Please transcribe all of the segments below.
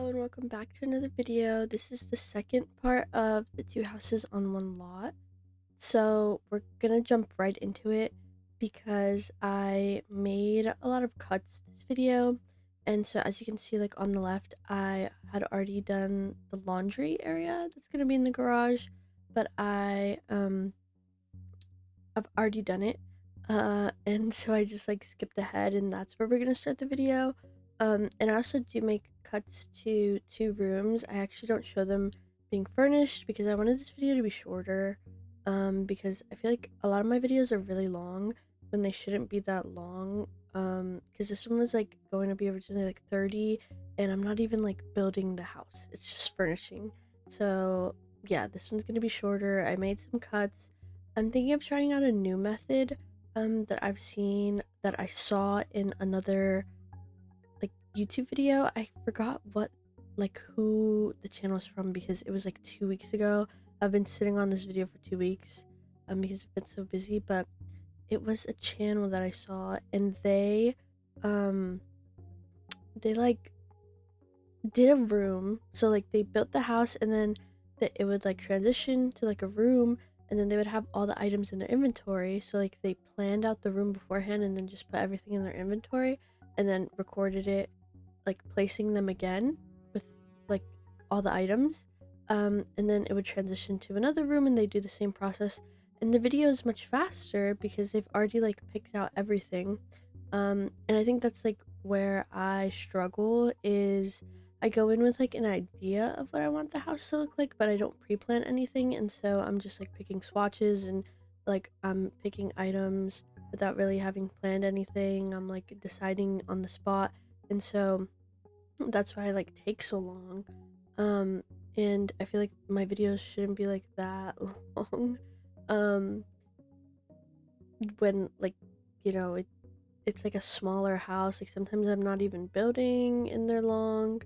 Hello and welcome back to another video. This is the second part of the two houses on one lot. So we're gonna jump right into it because I made a lot of cuts this video. And so as you can see, like on the left, I had already done the laundry area that's gonna be in the garage, but I've already done it. And so I just like skipped ahead and that's where we're gonna start the video. And I also do make cuts to 2 rooms. I actually don't show them being furnished because I wanted this video to be shorter. Because I feel like a lot of my videos are really long when they shouldn't be that long. Because this one was like going to be originally like 30 and I'm not even like building the house. It's just furnishing. So yeah, this one's gonna be shorter. I made some cuts. I'm thinking of trying out a new method that I saw in another like YouTube video. I forgot who the channel is from because it was like 2 weeks ago. I've been sitting on this video for 2 weeks because I've been so busy, but it was a channel that I saw and they like did a room. So like they built the house and then it would like transition to like a room and then they would have all the items in their inventory. So like they planned out the room beforehand and then just put everything in their inventory and then recorded it like placing them again with like all the items. And then it would transition to another room and they do the same process and the video is much faster because they've already like picked out everything. And I think that's like where I struggle is I go in with like an idea of what I want the house to look like, but I don't pre-plan anything, and so I'm just like picking swatches and like I'm picking items without really having planned anything. I'm like deciding on the spot, and so that's why I like take so long. And I feel like my videos shouldn't be like that long. Um, when like it's like a smaller house. Like sometimes I'm not even building and they're long.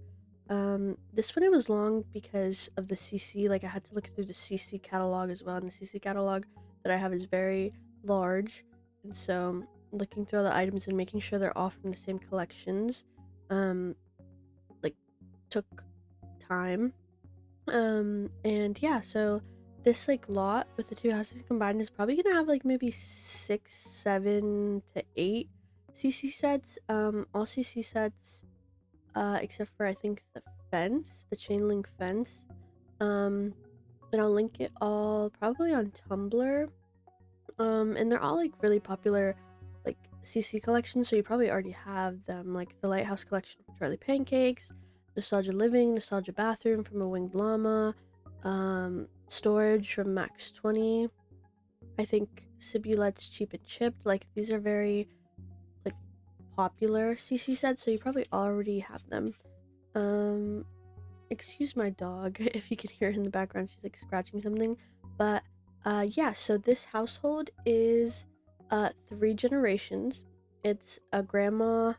This one it was long because of the CC. Like I had to look through the CC catalog as well, and the CC catalog that I have is very large, and so looking through all the items and making sure they're all from the same collections, like took time. And yeah, so this like lot with the two houses combined is probably gonna have like maybe 6, 7 to 8 CC sets. All CC sets, except for I think the chain link fence. And I'll link it all probably on Tumblr. And they're all like really popular, like CC collections, so you probably already have them, like the Lighthouse collection from Charlie Pancakes, Nostalgia Living, Nostalgia Bathroom from A Winged Llama, Storage from Max 20. I think Sibulet's Cheap and Chipped. Like these are very like popular CC sets, so you probably already have them. Excuse my dog if you can hear her in the background. She's like scratching something. But yeah, so this household is 3 generations. It's a grandma,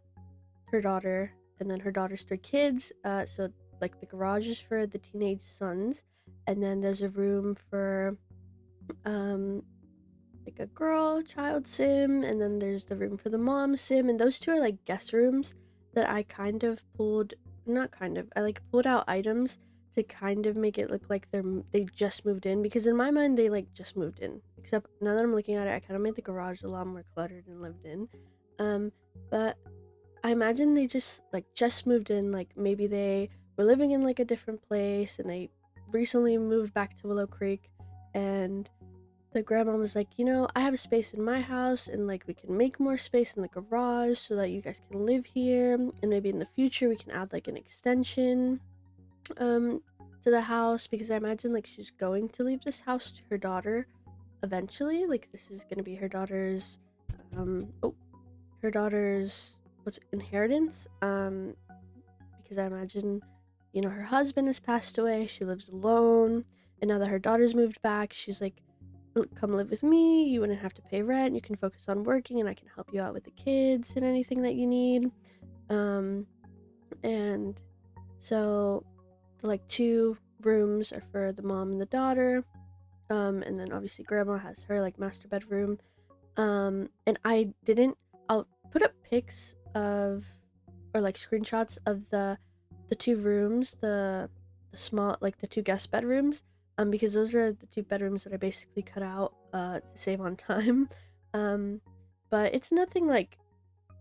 her daughter, and then her daughter's 3 kids. So like the garage is for the teenage sons, and then there's a room for like a girl child sim, and then there's the room for the mom sim, and those 2 are like guest rooms that I kind of pulled, not kind of, I like pulled out items to kind of make it look like they just moved in, because in my mind they like just moved in, except now that I'm looking at it, I kind of made the garage a lot more cluttered and lived in. But I imagine they just moved in, like maybe they were living in like a different place and they recently moved back to Willow Creek, and the grandma was like, I have a space in my house and like we can make more space in the garage so that you guys can live here, and maybe in the future we can add like an extension to the house, because I imagine like she's going to leave this house to her daughter eventually. Like this is gonna be her daughter's inheritance, because I imagine her husband has passed away, she lives alone, and now that her daughter's moved back, she's like, come live with me, you wouldn't have to pay rent, you can focus on working and I can help you out with the kids and anything that you need. And so the like 2 rooms are for the mom and the daughter, and then obviously grandma has her like master bedroom. And I'll put up pics of, or like screenshots of the the 2 rooms, the small, like the 2 guest bedrooms, because those are the 2 bedrooms that I basically cut out to save on time. Um, but it's nothing like,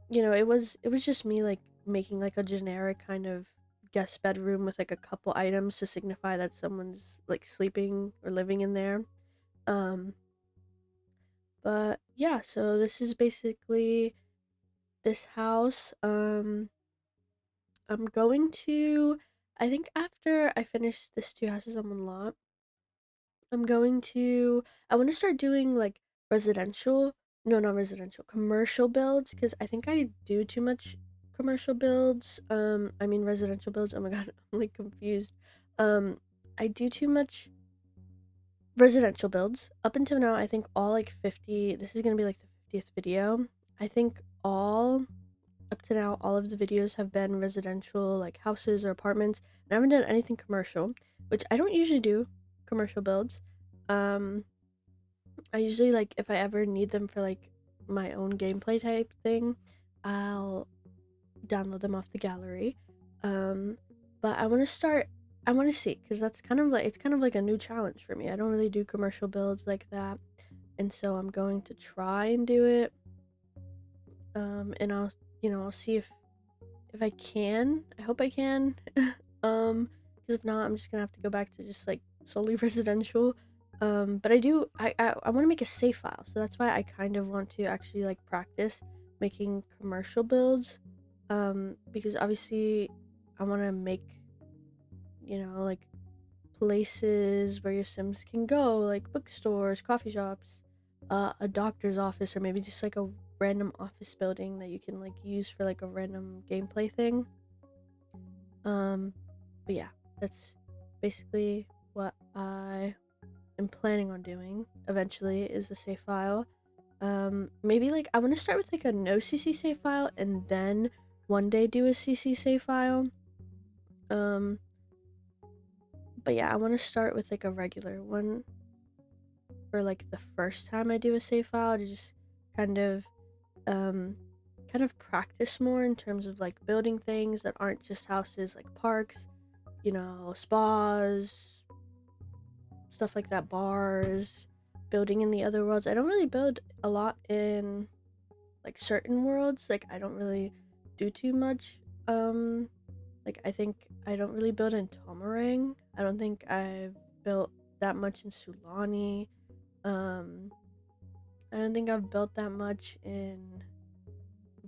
it was just me like making like a generic kind of guest bedroom with like a couple items to signify that someone's like sleeping or living in there. Um, but yeah, so this is basically this house. I'm going to, I think after I finish this 2 houses on one lot, I'm going to, I want to start doing like residential, no, not residential, commercial builds, because I think I do too much commercial builds. I mean residential builds. Oh my god, I'm like confused. I do too much residential builds. Up until now, I think all like 50, this is gonna be like the 50th video. I think all up to now, all of the videos have been residential, like houses or apartments. And I haven't done anything commercial, which I don't usually do commercial builds. Um, I usually like if I ever need them for like my own gameplay type thing, I'll download them off the gallery. Um, but I want to start. I want to see because that's kind of like it's kind of like a new challenge for me. I don't really do commercial builds like that, and so I'm going to try and do it. And I'll see if I can. I hope I can. Because if not, I'm just gonna have to go back to just like solely residential. But I want to make a save file, so that's why I kind of want to actually like practice making commercial builds. Because obviously I want to make, like places where your Sims can go, like bookstores, coffee shops, a doctor's office, or maybe just like a random office building that you can like use for like a random gameplay thing. But yeah, that's basically what I am planning on doing eventually is a save file. Maybe like I want to start with like a no CC save file and then one day do a CC save file. Um, but yeah, I want to start with like a regular one for like the first time I do a save file to just kind of um practice more in terms of like building things that aren't just houses, like parks, spas, stuff like that, bars, building in the other worlds. I don't really build a lot in like certain worlds. Like I don't really do too much. Like I think I don't really build in Tomarang. I don't think I've built that much in Sulani. Um, I don't think I've built that much in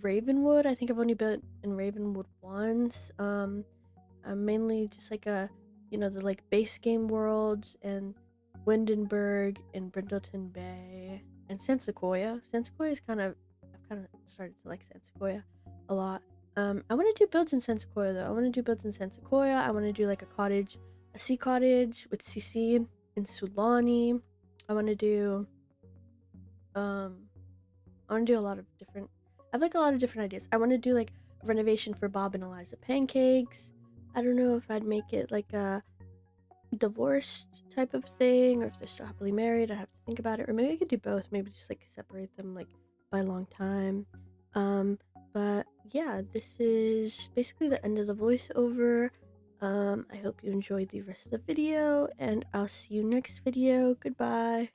Ravenwood. I think I've only built in Ravenwood once. I'm mainly just like the like base game worlds and Windenburg and Brindleton Bay and Sensequoia. Sensequoia is I've kind of started to like Sensequoia a lot. I want to do builds in Sensequoia though. I want to do builds in Sensequoia. I want to do like a sea cottage with CC in Sulani. I want to do, um, I want to do a lot of different. I have like a lot of different ideas. I want to do like a renovation for Bob and Eliza pancakes. I don't know if I'd make it like a divorced type of thing or if they're still happily married. I'd have to think about it. Or maybe I could do both. Maybe just like separate them like by a long time. Um, but yeah, this is basically the end of the voiceover. I hope you enjoyed the rest of the video and I'll see you next video. Goodbye.